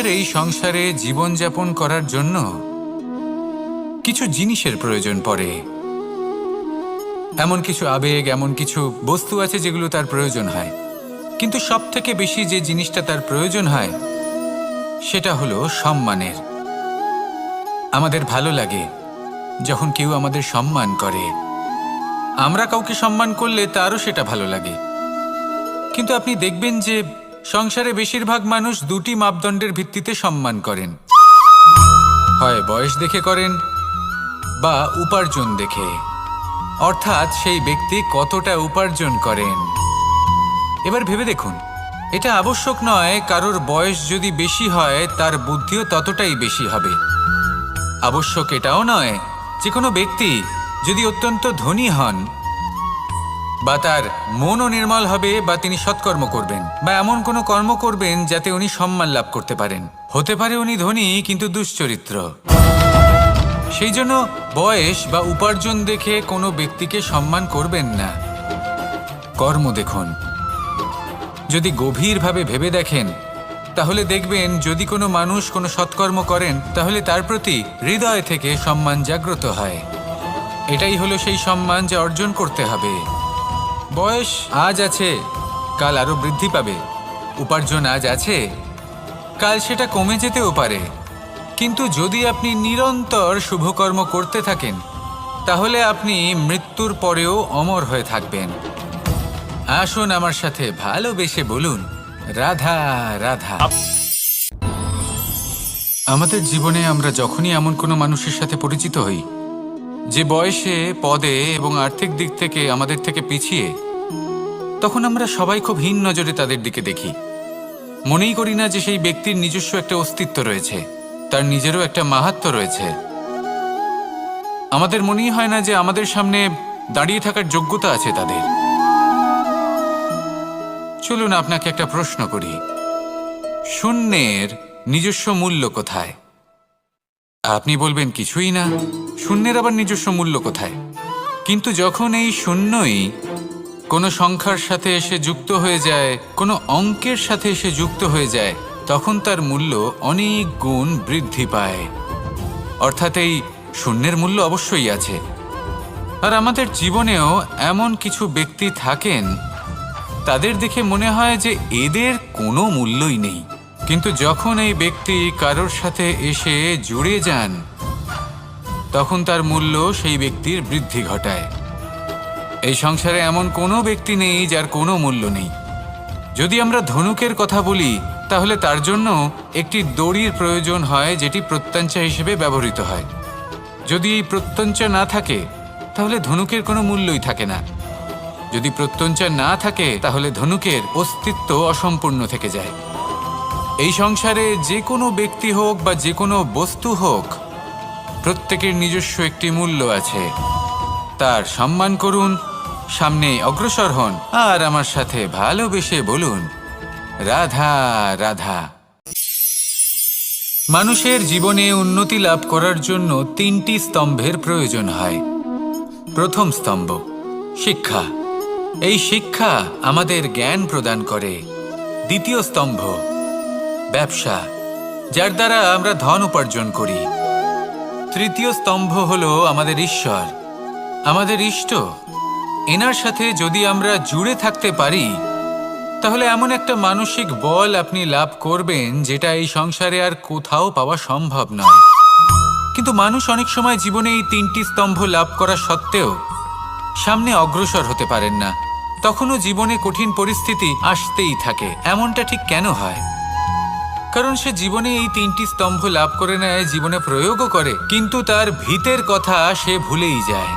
এই সংসারে জীবনযাপন করার জন্য কিছু জিনিসের প্রয়োজন পড়ে। এমন কিছু আবেগ, এমন কিছু বস্তু আছে যেগুলো তার প্রয়োজন হয়। কিন্তু সবথেকে বেশি যে জিনিসটা তার প্রয়োজন হয় সেটা হলো সম্মানের। আমাদের ভালো লাগে যখন কেউ আমাদের সম্মান করে। আমরা কাউকে সম্মান করলে তারও সেটা ভালো লাগে। কিন্তু আপনি দেখবেন যে সংসারে বেশিরভাগ মানুষ দুটি মাপদণ্ডের ভিত্তিতে সম্মান করেন। হয় বয়স দেখে করেন বা উপার্জন দেখে, অর্থাৎ সেই ব্যক্তি কতটা উপার্জন করেন। এবার ভেবে দেখুন, এটা আবশ্যক নয় কারোর বয়স যদি বেশি হয় তার বুদ্ধিও ততটাই বেশি হবে। আবশ্যক এটাও নয় যে কোনো ব্যক্তি যদি অত্যন্ত ধনী হন বা তার মনও নির্মল হবে বা তিনি সৎকর্ম করবেন বা এমন কোনো কর্ম করবেন যাতে উনি সম্মান লাভ করতে পারেন। হতে পারে উনি ধনী কিন্তু দুশ্চরিত্র। সেই জন্য বয়স বা উপার্জন দেখে কোনো ব্যক্তিকে সম্মান করবেন না। কর্ম দেখুন। যদি গভীরভাবে ভেবে দেখেন তাহলে দেখবেন যদি কোনো মানুষ কোনো সৎকর্ম করেন তাহলে তার প্রতি হৃদয় থেকে সম্মান জাগ্রত হয়। এটাই হলো সেই সম্মান যা অর্জন করতে হবে। বয়স আজ আছে, কাল আরো বৃদ্ধি পাবে। উপার্জন আজ আছে, কাল সেটা কমে যেতেও পারে। কিন্তু যদি আপনি নিরন্তর শুভকর্ম করতে থাকেন তাহলে আপনি মৃত্যুর পরেও অমর হয়ে থাকবেন। আসুন আমার সাথে ভালোবেসে বলুন, রাধা রাধা। আমাদের জীবনে আমরা যখনই এমন কোনো মানুষের সাথে পরিচিত হই যে বয়সে, পদে এবং আর্থিক দিক থেকে আমাদের থেকে পিছিয়ে, তখন আমরা সবাই খুব হীন নজরে তাদের দিকে দেখি। মনেই করি না যে সেই ব্যক্তির নিজস্ব একটা অস্তিত্ব রয়েছে, তার নিজেরও একটা মাহাত্ম্য রয়েছে। আমাদের মনেই হয় না যে আমাদের সামনে দাঁড়িয়ে থাকার যোগ্যতা আছে তাদের। চলুন আপনাকে একটা প্রশ্ন করি, শূন্যের নিজস্ব মূল্য কোথায়? আপনি বলবেন কিছুই না। শূন্যের আবার নিজস্ব মূল্য কোথায়? কিন্তু যখন এই শূন্যই কোনো সংখ্যার সাথে এসে যুক্ত হয়ে যায়, কোনো অঙ্কের সাথে এসে যুক্ত হয়ে যায়, তখন তার মূল্য অনেক গুণ বৃদ্ধি পায়। অর্থাৎ এই শূন্যের মূল্য অবশ্যই আছে। আর আমাদের জীবনেও এমন কিছু ব্যক্তি থাকেন, তাদের দেখে মনে হয় যে এদের কোনো মূল্যই নেই। কিন্তু যখন এই ব্যক্তি কারোর সাথে এসে জুড়ে যান তখন তার মূল্য সেই ব্যক্তির বৃদ্ধি ঘটায়। এই সংসারে এমন কোনো ব্যক্তি নেই যার কোনো মূল্য নেই। যদি আমরা ধনুকের কথা বলি তাহলে তার জন্য একটি দড়ির প্রয়োজন হয় যেটি প্রত্যঞ্চা হিসেবে ব্যবহৃত হয়। যদি এই প্রত্যঞ্চা না থাকে তাহলে ধনুকের কোনো মূল্যই থাকে না। যদি প্রত্যঞ্চা না থাকে তাহলে ধনুকের অস্তিত্ব অসম্পূর্ণ থেকে যায়। এই সংসারে যে কোনো ব্যক্তি হোক বা যে কোনো বস্তু হোক, প্রত্যেকের নিজস্ব একটি মূল্য আছে। তার সম্মান করুন, সামনে অগ্রসর হন আর আমার সাথে ভালোবেসে বলুন, রাধা রাধা। মানুষের জীবনে উন্নতি লাভ করার জন্য তিনটি স্তম্ভের প্রয়োজন হয়। প্রথম স্তম্ভ শিক্ষা। এই শিক্ষা আমাদের জ্ঞান প্রদান করে। দ্বিতীয় স্তম্ভ ব্যবসা, যার দ্বারা আমরা ধন উপার্জন করি। তৃতীয় স্তম্ভ হলো আমাদের ঈশ্বর, আমাদের ইষ্ট। এনার সাথে যদি আমরা জুড়ে থাকতে পারি তাহলে এমন একটা মানসিক বল আপনি লাভ করবেন যেটা এই সংসারে আর কোথাও পাওয়া সম্ভব নয়। কিন্তু মানুষ অনেক সময় জীবনে এই তিনটি স্তম্ভ লাভ করা সত্ত্বেও সামনে অগ্রসর হতে পারেন না। তখনও জীবনে কঠিন পরিস্থিতি আসতেই থাকে। এমনটা ঠিক কেন হয়? কারণ সে জীবনে এই তিনটি স্তম্ভ লাভ করে নেয়, জীবনে প্রয়োগও করে, কিন্তু তার ভিতের কথা সে ভুলেই যায়।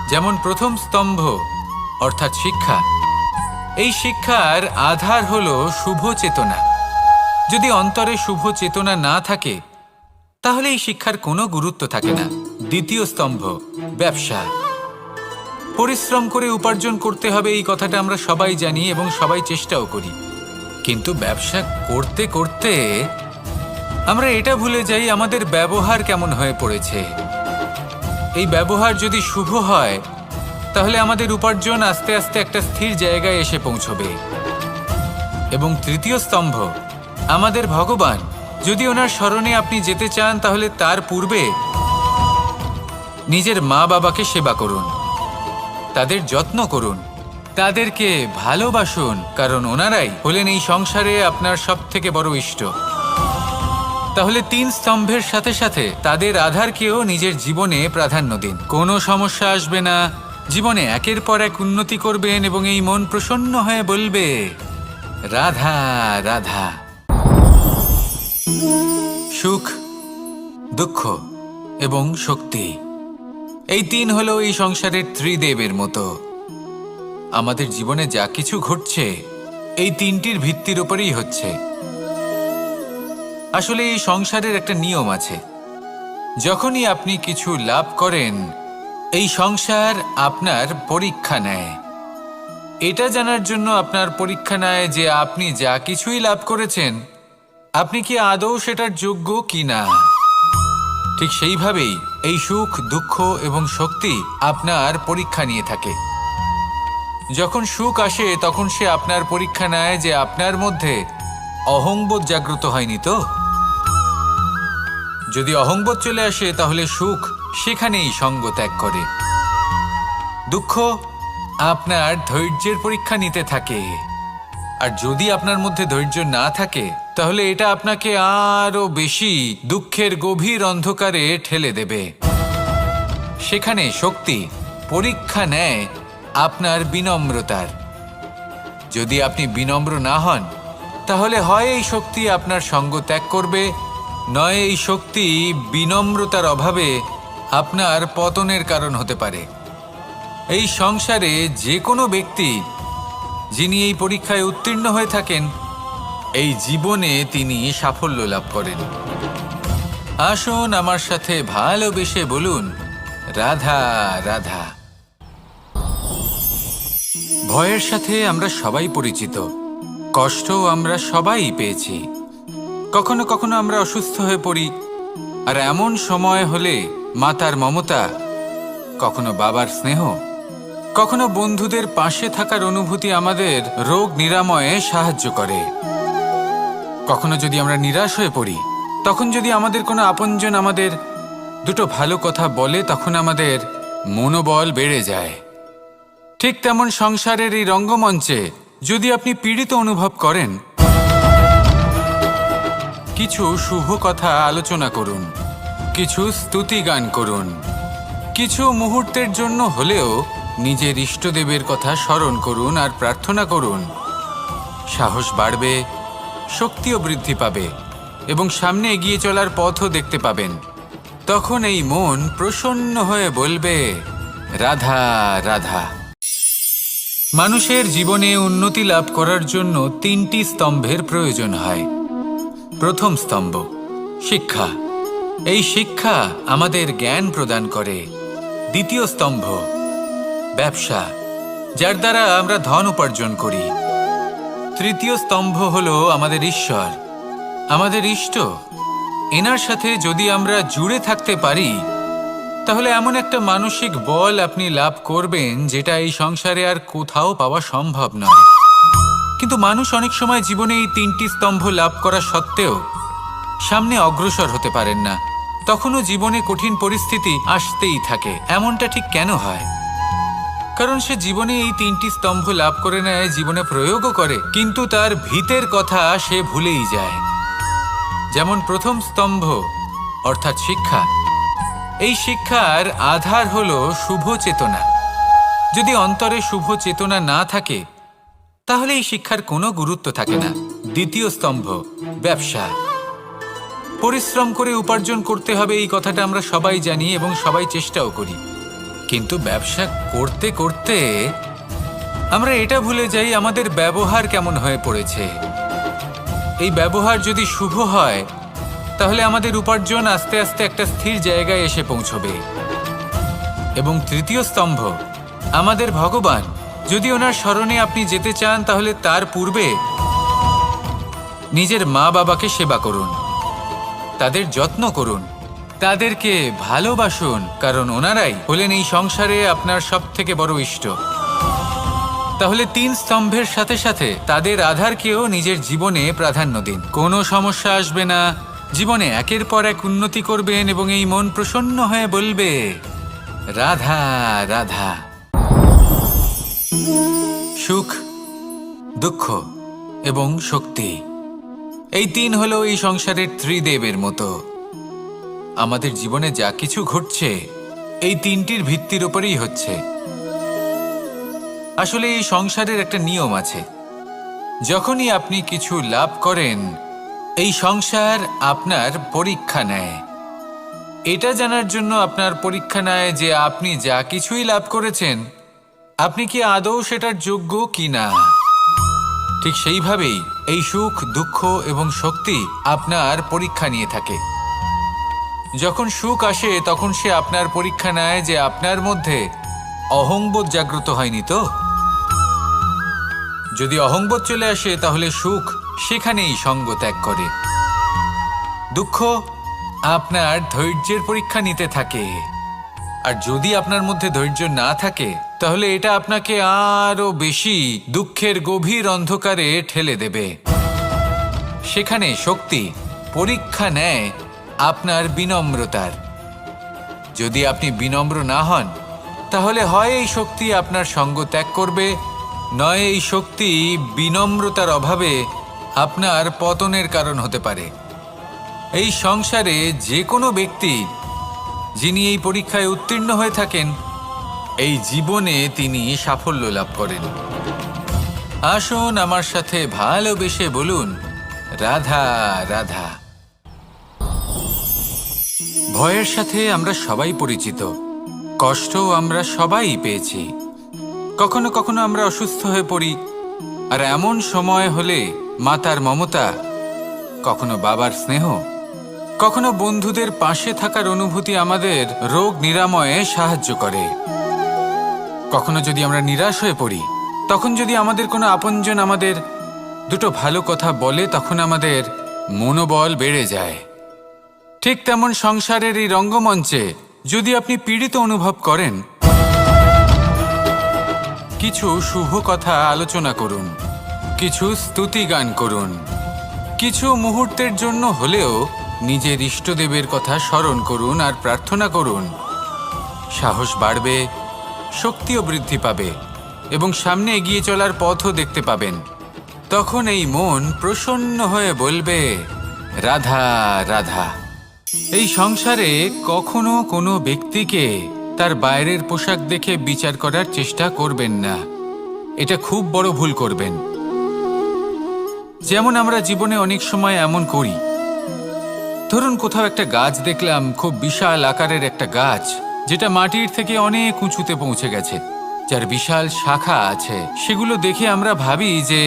যেমন প্রথম স্তম্ভ অর্থাৎ শিক্ষা। এই শিক্ষার আধার হলো শুভ চেতনা। যদি অন্তরে শুভ চেতনা না থাকে তাহলে এই শিক্ষার কোনো গুরুত্ব থাকে না। দ্বিতীয় স্তম্ভ ব্যবসা। পরিশ্রম করে উপার্জন করতে হবে, এই কথাটা আমরা সবাই জানি এবং সবাই চেষ্টাও করি। কিন্তু ব্যবসা করতে করতে আমরা এটা ভুলে যাই আমাদের ব্যবহার কেমন হয়ে পড়েছে। এই ব্যবহার যদি শুভ হয় তাহলে আমাদের উপার্জন আস্তে আস্তে একটা স্থির জায়গায় এসে পৌঁছবে। এবং তৃতীয় স্তম্ভ আমাদের ভগবান, যদি ওনার স্মরণে আপনি যেতে চান তাহলে তার পূর্বে নিজের মা বাবাকে সেবা করুন, তাদের যত্ন করুন, তাদেরকে ভালোবাসুন, কারণ ওনারাই হলেন এই সংসারে আপনার সবথেকে বড় ইষ্ট। তাহলে 3 স্তম্ভের সাথে সাথে তাদের আধারকেও নিজের জীবনে প্রাধান্য দিন। কোনো সমস্যা আসবে না, জীবনে একের পর এক উন্নতি করবেন এবং এই মন প্রসন্ন হয়ে বলবে রাধা রাধা। সুখ, দুঃখ এবং শক্তি, এই 3 হলো এই সংসারের ত্রিদেবের মতো। আমাদের জীবনে যা কিছু ঘটছে এই 3টির ভিত্তির উপরেই হচ্ছে। আসলে এই সংসারের একটা নিয়ম আছে, যখনই আপনি কিছু লাভ করেন এই সংসার আপনার পরীক্ষা নেয়। এটা জানার জন্য আপনার পরীক্ষা নেয় যে আপনি যা কিছুই লাভ করেছেন আপনি কি আদৌ সেটার যোগ্য কিনা। ঠিক সেইভাবেই এই সুখ, দুঃখ এবং শক্তি আপনার পরীক্ষা নিয়ে থাকে। যখন সুখ আসে তখন সে আপনার পরীক্ষা নেয় যে আপনার মধ্যে অহংবোধ জাগ্রত হয়নি তো। যদি অহংবোধ চলে আসে তাহলে সুখ সেখানেই সঙ্গ ত্যাগ করে। দুঃখ আপনার ধৈর্যের পরীক্ষা নিতে থাকে, আর যদি আপনার মধ্যে ধৈর্য না থাকে তাহলে এটা আপনাকে আরো বেশি দুঃখের গভীর অন্ধকারে ঠেলে দেবে। সেখানে শক্তি পরীক্ষা নেয় আপনার বিনম্রতার। যদি আপনি বিনম্র না হন তাহলে হয় এই শক্তি আপনার সঙ্গ ত্যাগ করবে, নয় এই শক্তি বিনম্রতার অভাবে আপনার পতনের কারণ হতে পারে। এই সংসারে যে কোনো ব্যক্তি যিনি এই পরীক্ষায় উত্তীর্ণ হয়ে থাকেন এই জীবনে তিনি সাফল্য লাভ করেন। আসুন আমার সাথে ভালোবেসে বলুন রাধা রাধা। ভয়ের সাথে আমরা সবাই পরিচিত, কষ্টও আমরা সবাই পেয়েছি। কখনো কখনো আমরা অসুস্থ হয়ে পড়ি, আর এমন সময় হলে মাতার মমতা, কখনো বাবার স্নেহ, কখনো বন্ধুদের পাশে থাকার অনুভূতি আমাদের রোগ নিরাময়ে সাহায্য করে। কখনো যদি আমরা নিরাশ হয়ে পড়ি, তখন যদি আমাদের কোনো আপনজন আমাদের দুটো ভালো কথা বলে তখন আমাদের মনোবল বেড়ে যায়। ঠিক তেমন সংসারের এই রঙ্গমঞ্চে যদি আপনি পীড়িত অনুভব করেন, কিছু শুভ কথা আলোচনা করুন, কিছু স্তুতি গান করুন, কিছু মুহূর্তের জন্য হলেও নিজের ইষ্টদেবের কথা স্মরণ করুন আর প্রার্থনা করুন। সাহস বাড়বে, শক্তিও বৃদ্ধি পাবে এবং সামনে এগিয়ে চলার পথও দেখতে পাবেন। তখন এই মন প্রসন্ন হয়ে বলবে রাধা রাধা। মানুষের জীবনে উন্নতি লাভ করার জন্য 3টি স্তম্ভের প্রয়োজন হয়। প্রথম স্তম্ভ শিক্ষা, এই শিক্ষা আমাদের জ্ঞান প্রদান করে। দ্বিতীয় স্তম্ভ ব্যবসা, যার দ্বারা আমরা ধন উপার্জন করি। তৃতীয় স্তম্ভ হলো আমাদের ঈশ্বর, আমাদের ইষ্ট। এনার সাথে যদি আমরা জুড়ে থাকতে পারি তাহলে এমন একটা মানসিক বল আপনি লাভ করবেন যেটা এই সংসারে আর কোথাও পাওয়া সম্ভব নয়। কিন্তু মানুষ অনেক সময় জীবনে এই 3টি স্তম্ভ লাভ করা সত্ত্বেও সামনে অগ্রসর হতে পারেন না। তখনও জীবনে কঠিন পরিস্থিতি আসতেই থাকে। এমনটা ঠিক কেন হয়? কারণ সে জীবনে এই 3টি স্তম্ভ লাভ করে নেয়, জীবনে প্রয়োগও করে, কিন্তু তার ভিতের কথা সে ভুলেই যায়। যেমন প্রথম স্তম্ভ অর্থাৎ শিক্ষা, এই শিক্ষার আধার হলো শুভ চেতনা। যদি অন্তরে শুভ চেতনা না থাকে তাহলে এই শিক্ষার কোনো গুরুত্ব থাকে না। দ্বিতীয় স্তম্ভ ব্যবসা, পরিশ্রম করে উপার্জন করতে হবে, এই কথাটা আমরা সবাই জানি এবং সবাই চেষ্টাও করি। কিন্তু ব্যবসা করতে করতে আমরা এটা ভুলে যাই আমাদের ব্যবহার কেমন হয়ে পড়েছে। এই ব্যবহার যদি শুভ হয় তাহলে আমাদের উপার্জন আস্তে আস্তে একটা স্থির জায়গায় এসে পৌঁছবে। এবং তৃতীয় স্তম্ভ আমাদের ভগবান, যদি ওনার স্মরণে আপনি যেতে চান তাহলে তার পূর্বে নিজের মা বাবাকে সেবা করুন, তাদের যত্ন করুন, তাদেরকে ভালোবাসুন, কারণ ওনারাই হলেন এই সংসারে আপনার সবথেকে বড় ইষ্ট। তাহলে 3 স্তম্ভের সাথে সাথে তাদের আধারকেও নিজের জীবনে প্রাধান্য দিন। কোনো সমস্যা আসবে না, জীবনে একের পর এক উন্নতি করবেন এবং এই মন প্রসন্ন হয়ে বলবে, রাধা রাধা। সুখ, দুঃখ এবং শক্তি, এই তিন হলো এই সংসারের ত্রিদেবের মতো। আমাদের জীবনে যা কিছু ঘটছে এই তিনটির ভিত্তির উপরেই হচ্ছে। আসলে এই সংসারের একটা নিয়ম আছে, যখনই আপনি কিছু লাভ করেন এই সংসার আপনার পরীক্ষা নেয়। এটা জানার জন্য আপনার পরীক্ষা নেয় যে আপনি যা কিছুই লাভ করেছেন আপনি কি আদৌ সেটার যোগ্য কিনা। ঠিক সেইভাবেই এই সুখ, দুঃখ এবং শক্তি আপনার পরীক্ষা নিয়ে থাকে। যখন সুখ আসে তখন সে আপনার পরীক্ষা নেয় যে আপনার মধ্যে অহংবোধ জাগ্রত হয়নি তো। যদি অহংবোধ চলে আসে তাহলে সুখ সেখানেই সঙ্গ ত্যাগ করে। দুঃখ আপনার ধৈর্যের পরীক্ষা নিতে থাকে, আর যদি আপনার মধ্যে ধৈর্য না থাকে তাহলে এটা আপনাকে আরো বেশি দুঃখের গভীর অন্ধকারে ঠেলে দেবে। সেখানে শক্তি পরীক্ষা নেয় আপনার বিনম্রতার। যদি আপনি বিনম্র না হন তাহলে হয় এই শক্তি আপনার সঙ্গ ত্যাগ করবে, নয় এই শক্তি বিনম্রতার অভাবে আপনার পতনের কারণ হতে পারে। এই সংসারে যে কোনো ব্যক্তি যিনি এই পরীক্ষায় উত্তীর্ণ হয়ে থাকেন এই জীবনে তিনি সাফল্য লাভ করেন। আসুন আমার সাথে ভালোবেসে বলুন, রাধা রাধা। ভয়ের সাথে আমরা সবাই পরিচিত, কষ্টও আমরা সবাই পেয়েছি। কখনো কখনো আমরা অসুস্থ হয়ে পড়ি, আর এমন সময় হলে মাতার মমতা, কখনো বাবার স্নেহ, কখনো বন্ধুদের পাশে থাকার অনুভূতি আমাদের রোগ নিরাময়ে সাহায্য করে। কখনো যদি আমরা নিরাশ হয়ে পড়ি, তখন যদি আমাদের কোনো আপনজন আমাদের দুটো ভালো কথা বলে তখন আমাদের মনোবল বেড়ে যায়। ঠিক তেমন সংসারের এই রঙ্গমঞ্চে যদি আপনি পীড়িত অনুভব করেন, কিছু শুভ কথা আলোচনা করুন, কিছু স্তুতি গান করুন, কিছু মুহূর্তের জন্য হলেও নিজের ইষ্টদেবের কথা স্মরণ করুন আর প্রার্থনা করুন। সাহস বাড়বে, শক্তিও বৃদ্ধি পাবে এবং সামনে এগিয়ে চলার পথও দেখতে পাবেন। তখন এই মন প্রসন্ন হয়ে বলবে, রাধা রাধা। এই সংসারে কখনো কোনো ব্যক্তিকে তার বাইরের পোশাক দেখে বিচার করার চেষ্টা করবেন না, এটা খুব বড় ভুল করবেন। যেমন আমরা জীবনে অনেক সময় এমন করি, ধরুন কোথাও একটা গাছ দেখলাম, খুব বিশাল আকারের একটা গাছ যেটা মাটির থেকে অনেক উঁচুতে পৌঁছে গেছে, যার বিশাল শাখা আছে। সেগুলো দেখে আমরা ভাবি যে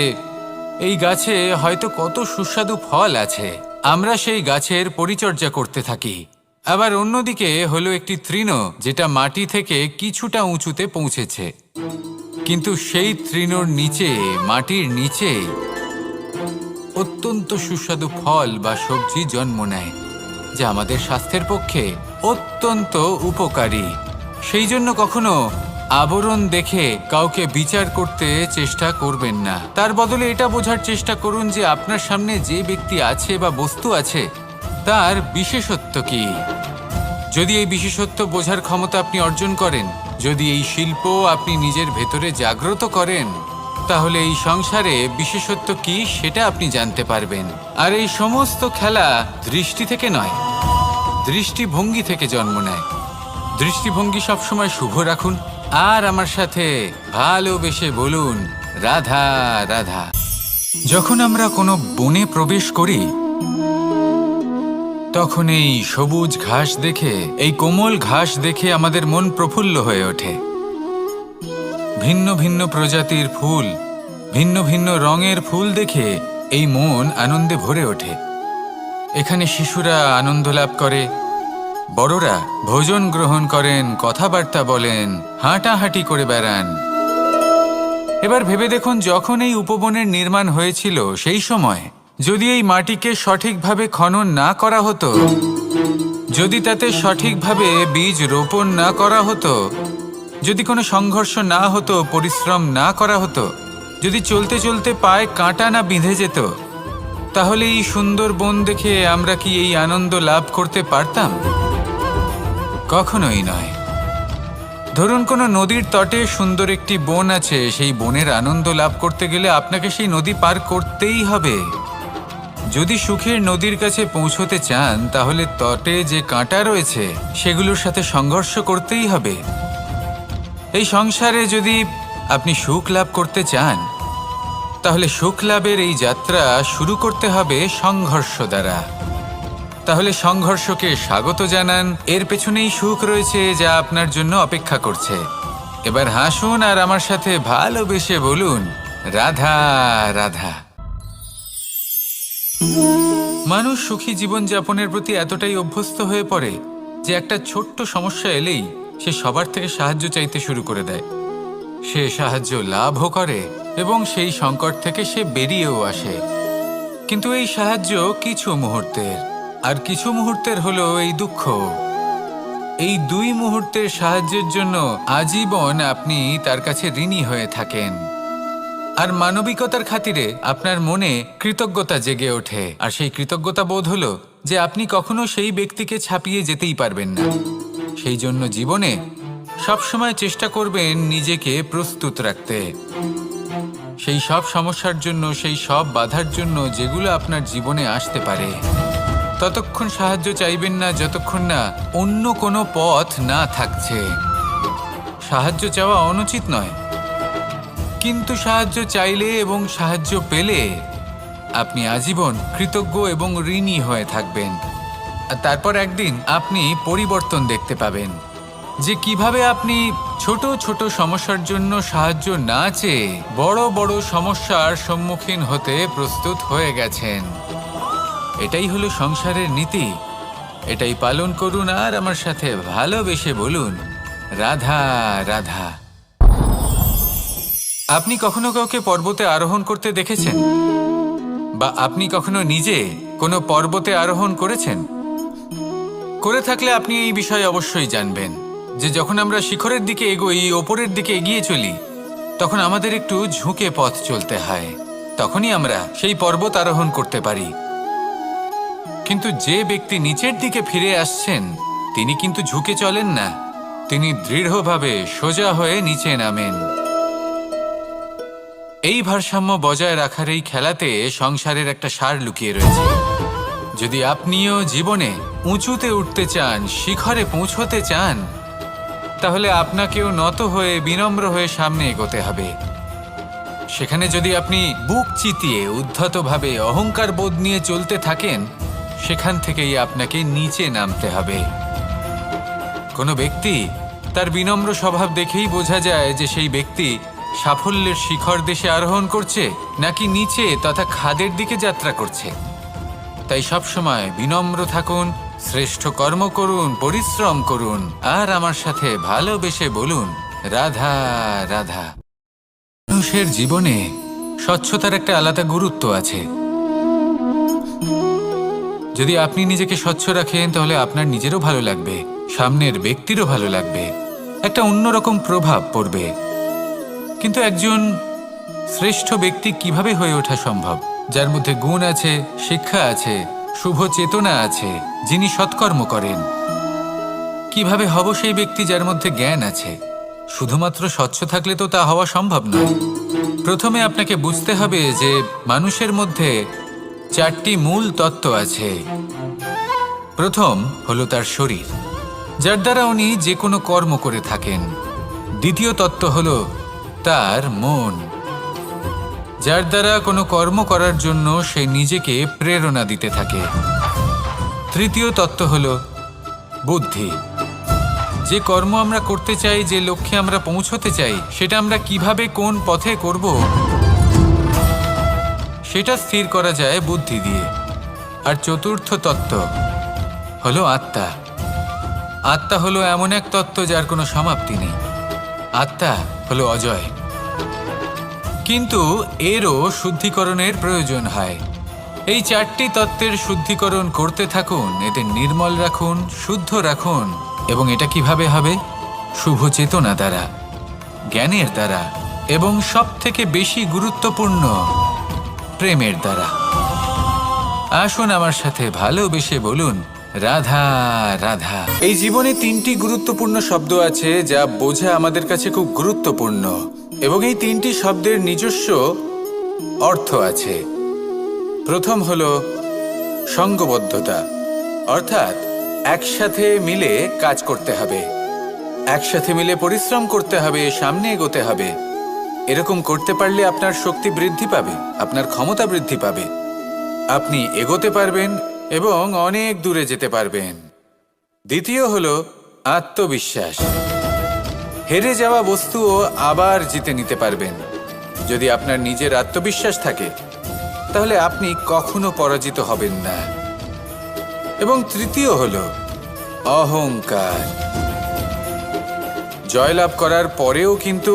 এই গাছে হয়তো কত সুস্বাদু ফল আছে, আমরা সেই গাছের পরিচর্যা করতে থাকি। আবার অন্যদিকে হলো একটি তৃণ যেটা মাটি থেকে কিছুটা উঁচুতে পৌঁছেছে, কিন্তু সেই তৃণর নিচে, মাটির নিচে অত্যন্ত সুস্বাদু ফল বা সবজি জন্ম নেয়, যা আমাদের স্বাস্থ্যের পক্ষে অত্যন্ত উপকারী। সেই জন্য কখনো আবরণ দেখে কাউকে বিচার করতে চেষ্টা করবেন না। তার বদলে এটা বোঝার চেষ্টা করুন যে আপনার সামনে যে ব্যক্তি আছে বা বস্তু আছে তার বিশেষত্ব কি। যদি এই বিশেষত্ব বোঝার ক্ষমতা আপনি অর্জন করেন, যদি এই শিল্প আপনি নিজের ভেতরে জাগ্রত করেন, তাহলে এই সংসারে বিশেষত্ব কি সেটা আপনি জানতে পারবেন। আর এই সমস্ত খেলা দৃষ্টি থেকে নয়, দৃষ্টিভঙ্গি থেকে জন্ম নেয়। দৃষ্টিভঙ্গি সবসময় শুভ রাখুন আর আমার সাথে ভালোবেসে বলুন, রাধা রাধা। যখন আমরা কোনো বনে প্রবেশ করি তখন এই সবুজ ঘাস দেখে, এই কোমল ঘাস দেখে আমাদের মন প্রফুল্ল হয়ে ওঠে। ভিন্ন ভিন্ন প্রজাতির ফুল, ভিন্ন ভিন্ন রঙের ফুল দেখে এই মন আনন্দে ভরে ওঠে। এখানে শিশুরা আনন্দ লাভ করে, বড়রা ভোজন গ্রহণ করেন, কথাবার্তা বলেন, হাঁটাহাঁটি করে বেড়ান। এবার ভেবে দেখুন, যখন এই উপবনের নির্মাণ হয়েছিল সেই সময় যদি এই মাটিকে সঠিকভাবে খনন না করা হতো, যদি তাতে সঠিকভাবে বীজ রোপণ না করা হতো, যদি কোনো সংঘর্ষ না হতো, পরিশ্রম না করা হতো, যদি চলতে চলতে পায়ে কাঁটা না বিঁধে যেত, তাহলে এই সুন্দর বন দেখে আমরা কি এই আনন্দ লাভ করতে পারতাম? কখনোই নয়। ধরুন কোনো নদীর তটে সুন্দর একটি বন আছে, সেই বনের আনন্দ লাভ করতে গেলে আপনাকে সেই নদী পার করতেই হবে। যদি সুখের নদীর কাছে পৌঁছতে চান তাহলে তটে যে কাঁটা রয়েছে সেগুলোর সাথে সংঘর্ষ করতেই হবে। এই সংসারে যদি আপনি সুখ লাভ করতে চান তাহলে সুখ লাভের এই যাত্রা শুরু করতে হবে সংঘর্ষ দ্বারা। তাহলে সংঘর্ষকে স্বাগত জানান, এর পেছনেই সুখ রয়েছে যা আপনার জন্য অপেক্ষা করছে। এবার হাসুন আর আমার সাথে ভালোবেসে বলুন, রাধা রাধা। মানুষ সুখী জীবনযাপনের প্রতি এতটাই অভ্যস্ত হয়ে পড়ে যে একটা ছোট্ট সমস্যা এলেই সে সবার থেকে সাহায্য চাইতে শুরু করে দেয়। সে সাহায্য লাভও করে এবং সেই সংকট থেকে সে বেরিয়েও আসে। কিন্তু এই সাহায্য কিছু মুহূর্তের, আর কিছু মুহূর্তের হলো এই দুঃখ। এই দুই মুহূর্তের সাহায্যের জন্য আজীবন আপনি তার কাছে ঋণী হয়ে থাকেন। আর মানবিকতার খাতিরে আপনার মনে কৃতজ্ঞতা জেগে ওঠে, আর সেই কৃতজ্ঞতা বোধ হলো যে আপনি কখনো সেই ব্যক্তিকে ছাপিয়ে যেতেই পারবেন না। সেই জন্য জীবনে সবসময় চেষ্টা করবেন নিজেকে প্রস্তুত রাখতে সেই সব সমস্যার জন্য, সেই সব বাধার জন্য যেগুলো আপনার জীবনে আসতে পারে। ততক্ষণ সাহায্য চাইবেন না যতক্ষণ না অন্য কোনো পথ না থাকছে। সাহায্য চাওয়া অনুচিত নয়, কিন্তু সাহায্য চাইলে এবং সাহায্য পেলে আপনি আজীবন কৃতজ্ঞ এবং ঋণী হয়ে থাকবেন। আর তারপর একদিন আপনি পরিবর্তন দেখতে পাবেন যে কিভাবে আপনি ছোট ছোট সমস্যার জন্য সাহায্য না চেয়ে বড় বড় সমস্যার সম্মুখীন হতে প্রস্তুত হয়ে গেছেন। এটাই হলো সংসারের নীতি। এটাই পালন করুন আর আমার সাথে ভালোবেসে বলুন, রাধা রাধা। আপনি কখনো কাউকে পর্বতে আরোহণ করতে দেখেছেন? বা আপনি কখনো নিজে কোনো পর্বতে আরোহণ করেছেন? করে থাকলে আপনি এই বিষয়ে অবশ্যই জানবেন যে যখন আমরা শিখরের দিকে এগোই, ওপরের দিকে এগিয়ে চলি, তখন আমাদের একটু ঝুঁকে পথ চলতে হয়। তখনই আমরা সেই পর্বত আরোহণ করতে পারি। কিন্তু যে ব্যক্তি নিচের দিকে ফিরে আসছেন তিনি কিন্তু ঝুঁকে চলেন না, তিনি দৃঢ়ভাবে সোজা হয়ে নিচে নামেন। এই ভারসাম্য বজায় রাখার এই খেলাতে সংসারের একটা সার লুকিয়ে রয়েছে। যদি আপনিও জীবনে উঁচুতে উঠতে চান, শিখরে পৌঁছতে চান, তাহলে আপনাকেও নত হয়ে বিনম্র হয়ে সামনে এগোতে হবে। সেখানে যদি আপনি বুক চিতিয়ে উদ্ধতভাবে অহংকার বোধ নিয়ে চলতে থাকেন, সেখান থেকেই আপনাকে নিচে নামতে হবে। কোনো ব্যক্তি তার বিনম্র স্বভাব দেখেই বোঝা যায় যে সেই ব্যক্তি সাফল্যের শিখর দেশে আরোহণ করছে নাকি নিচে তথা খাদের দিকে যাত্রা করছে। তাই সবসময় বিনম্র থাকুন, শ্রেষ্ঠ কর্ম করুন, পরিশ্রম করুন আর আমার সাথে ভালোবেসে বলুন, রাধা রাধা। মানুষের জীবনে স্বচ্ছতার একটা আলাদা গুরুত্ব আছে। যদি আপনি নিজেকে স্বচ্ছ রাখেন তাহলে আপনার নিজেরও ভালো লাগবে, সামনের ব্যক্তিরও ভালো লাগবে, একটা অন্যরকম প্রভাব পড়বে। কিন্তু একজন শ্রেষ্ঠ ব্যক্তি কিভাবে হয়ে ওঠা সম্ভব? যার মধ্যে গুণ আছে, শিক্ষা আছে, শুভ চেতনা আছে, যিনি সৎকর্ম করেন। কিভাবে হব সেই ব্যক্তি যার মধ্যে জ্ঞান আছে? শুধুমাত্র স্বচ্ছ থাকলে তো তা হওয়া সম্ভব নয়। প্রথমে আপনাকে বুঝতে হবে যে মানুষের মধ্যে চারটি মূল তত্ত্ব আছে। প্রথম হলো তার শরীর, যার দ্বারা উনি যে কোনো কর্ম করে থাকেন। দ্বিতীয় তত্ত্ব হলো তার মন, যার দ্বারা কোনো কর্ম করার জন্য সে নিজেকে প্রেরণা দিতে থাকে। তৃতীয় তত্ত্ব হলো বুদ্ধি, যে কর্ম আমরা করতে চাই, যে লক্ষ্যে আমরা পৌঁছতে চাই, সেটা আমরা কিভাবে কোন পথে করব সেটা স্থির করা যায় বুদ্ধি দিয়ে। আর চতুর্থ তত্ত্ব হলো আত্মা। আত্মা হলো এমন এক তত্ত্ব যার কোনো সমাপ্তি নেই। আত্মা হলো অজয়। কিন্তু এরও শুদ্ধিকরণের প্রয়োজন হয়। এই চারটি তত্ত্বের শুদ্ধিকরণ করতে থাকুন, এতে নির্মল রাখুন, শুদ্ধ রাখুন। এবং এটা কিভাবে হবে? শুভ চেতনা দ্বারা, জ্ঞানের দ্বারা এবং সব থেকে বেশি গুরুত্বপূর্ণ প্রেমের দ্বারা। আসুন আমার সাথে ভালোবেসে বলুন, রাধা রাধা। এই জীবনে তিনটি গুরুত্বপূর্ণ শব্দ আছে যা বোঝা আমাদের কাছে খুব গুরুত্বপূর্ণ, এবং এই তিনটি শব্দের নিজস্ব অর্থ আছে। প্রথম হলো সঙ্গবদ্ধতা, অর্থাৎ একসাথে মিলে কাজ করতে হবে, একসাথে মিলে পরিশ্রম করতে হবে, সামনে এগোতে হবে। এরকম করতে পারলে আপনার শক্তি বৃদ্ধি পাবে, আপনার ক্ষমতা বৃদ্ধি পাবে, আপনি এগোতে পারবেন এবং অনেক দূরে যেতে পারবেন। দ্বিতীয় হলো আত্মবিশ্বাস। হেরে যাওয়া বস্তুও আবার জিতে নিতে পারবেন। যদি আপনার নিজের আত্মবিশ্বাস থাকে তাহলে আপনি কখনো পরাজিত হবেন না। এবং তৃতীয় হলো অহংকার। জয়লাভ করার পরেও কিন্তু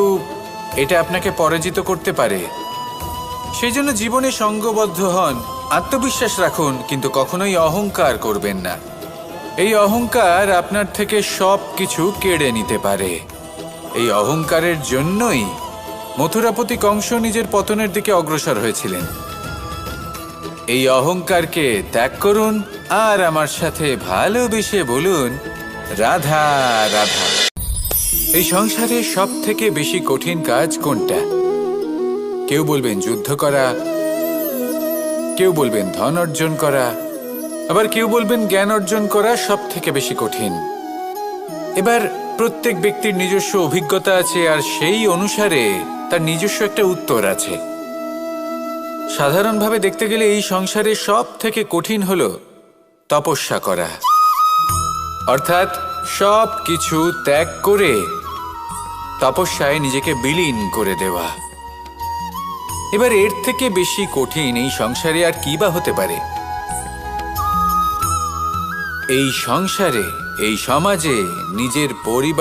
এটা আপনাকে পরাজিত করতে পারে। সেই জন্য জীবনে সঙ্গবদ্ধ হন, আত্মবিশ্বাস রাখুন, কিন্তু কখনোই অহংকার করবেন না। এই অহংকার আপনার থেকে সব কিছু কেড়ে নিতে পারে। এই অহংকারের জন্যই মথুরাপতি কংস নিজের পতনের দিকে অগ্রসর হয়েছিলেন। এই অহংকারকে ত্যাগ করুন আর আমার সাথে ভালোবেসে বলুন, রাধা রাধা। এই সংসারে সব থেকে বেশি কঠিন কাজ কোনটা? কেউ বলবেন যুদ্ধ করা, কেউ বলবেন ধন অর্জন করা, আবার কেউ বলবেন জ্ঞান অর্জন করা সব থেকে বেশি কঠিন। এবার প্রত্যেক ব্যক্তির নিজস্ব অভিজ্ঞতা আছে আর সেই অনুসারে তার নিজস্ব একটা উত্তর আছে। সাধারণভাবে দেখতে গেলে এই সংসারে সব থেকে কঠিন হলো তপস্যা করা, অর্থাৎ সব কিছু ত্যাগ করে তপস্যায় নিজেকে বিলীন করে দেওয়া। এবার এর থেকে বেশি কঠিন এই সংসারে আর কি বা হতে পারে? এই সংসারে, এই সমাজে নিজের পরিবার